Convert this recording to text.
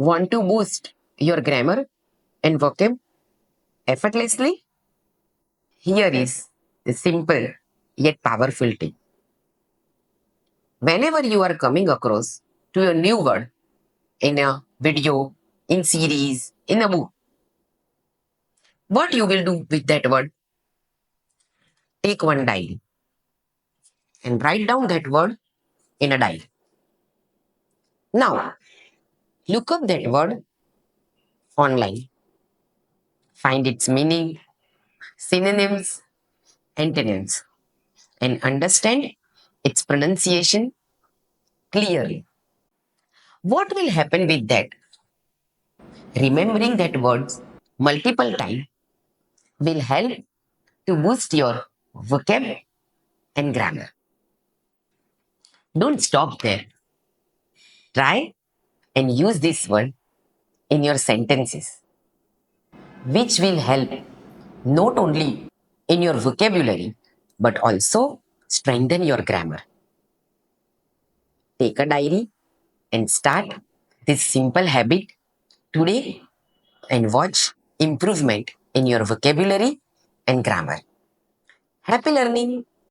Want to boost your grammar and vocab effortlessly? Here is the simple yet powerful tip. Whenever you are coming across to a new word in a video, in series, in a book, what you will do with that word? Take one diary and write down that word in a diary. Now, look up that word online. Find its meaning, synonyms, antonyms, and understand its pronunciation clearly. What will happen with that? Remembering that words multiple times will help to boost your vocab and grammar. Don't stop there. Try and use this word in your sentences, which will help not only in your vocabulary but also strengthen your grammar. Take a diary and start this simple habit today and watch improvement in your vocabulary and grammar. Happy learning!